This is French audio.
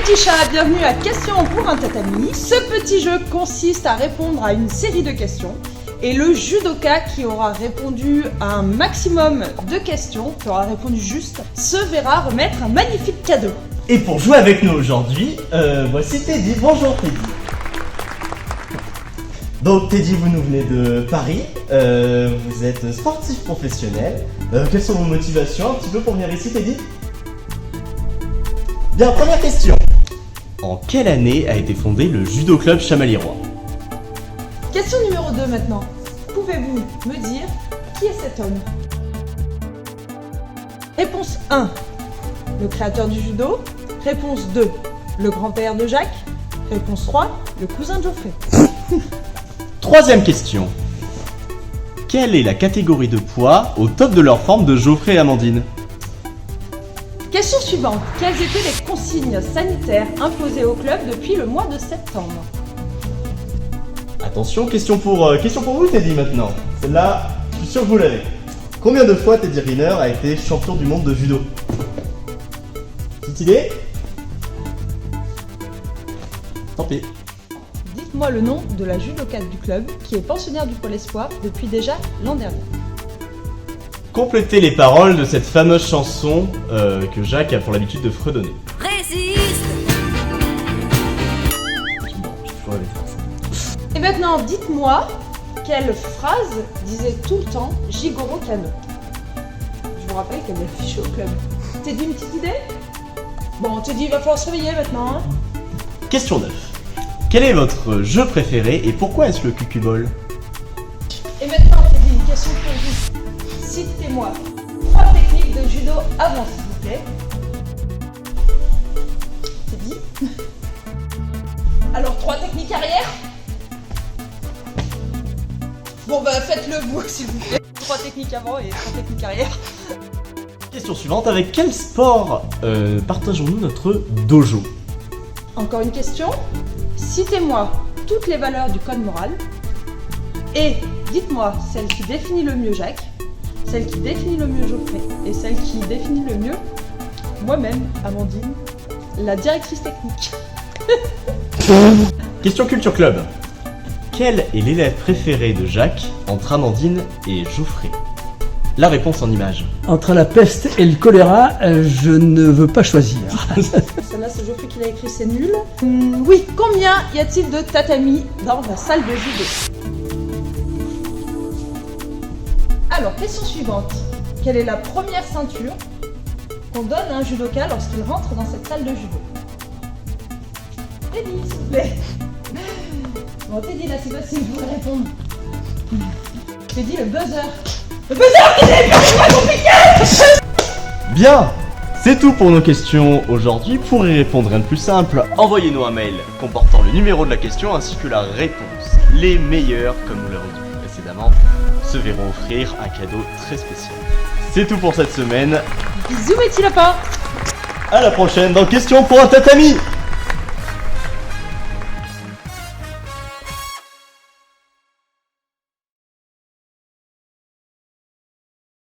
petits chats, bienvenue à Question pour un tatami. Ce petit jeu consiste à répondre à une série de questions. Et le judoka qui aura répondu à un maximum de questions, qui aura répondu juste, se verra remettre un magnifique cadeau. Et pour jouer avec nous aujourd'hui, voici Teddy. Bonjour Teddy. Donc Teddy, vous nous venez de Paris, vous êtes sportif professionnel. Quelles sont vos motivations un petit peu pour venir ici Teddy? Bien, première question. En quelle année a été fondé le judo club Chamalirois? Question numéro 2 maintenant. Pouvez-vous me dire qui est cet homme? Réponse 1. Le créateur du judo. Réponse 2. Le grand-père de Jacques. Réponse 3. Le cousin de Geoffrey. Troisième question. Quelle est la catégorie de poids au top de leur forme de Geoffrey et Amandine? Question suivante. Quelles étaient les consignes sanitaires imposées au club depuis le mois de septembre? Attention, question pour vous Teddy maintenant. Celle-là, je suis sûr que vous l'avez. Combien de fois Teddy Riner a été champion du monde de judo? Petite idée? Tant pis. Dites-moi le nom de la judokate du club qui est pensionnaire du Pôle Espoir depuis déjà l'an dernier. Complétez les paroles de cette fameuse chanson que Jacques a pour l'habitude de fredonner. Résiste. Et maintenant, dites-moi quelle phrase disait tout le temps Jigoro Kano. Je vous rappelle qu'elle est affichée au club. Teddy, une petite idée? Bon, Teddy, il va falloir se réveiller maintenant. Hein. Question 9. Quel est votre jeu préféré et pourquoi est-ce le cucubol? Et maintenant, Teddy, une question pour vous. Citez-moi 3 techniques de judo avant, s'il vous plaît. Teddy? Alors, 3 techniques arrière? Bon bah faites-le vous s'il vous plaît. 3 techniques avant et 3 techniques arrière. Question suivante, avec quel sport partageons-nous notre dojo? Encore une question. Citez-moi toutes les valeurs du code moral. Et dites-moi celle qui définit le mieux Jacques, celle qui définit le mieux Geoffrey et celle qui définit le mieux moi-même, Amandine, la directrice technique. Question Culture Club. Quel est l'élève préféré de Jacques entre Amandine et Geoffrey? La réponse en images. Entre la peste et le choléra, je ne veux pas choisir. Celle-là, c'est Geoffrey qui l'a écrit, c'est nul. Oui, combien y a-t-il de tatamis dans la salle de judo? Alors, question suivante. Quelle est la première ceinture qu'on donne à un judoka lorsqu'il rentre dans cette salle de judo? Teddy, s'il vous plaît. Bon, Teddy, là, c'est facile, je voudrais répondre. Teddy, le buzzer. Le buzzer, Teddy, c'est pas compliqué. Bien, c'est tout pour nos questions aujourd'hui. Pour y répondre, rien de plus simple, envoyez-nous un mail comportant le numéro de la question ainsi que la réponse. Les meilleurs, comme nous l'avons dit précédemment, se verront offrir un cadeau très spécial. C'est tout pour cette semaine. Bisous, mes petits lapins. À la prochaine dans Question pour un tatami.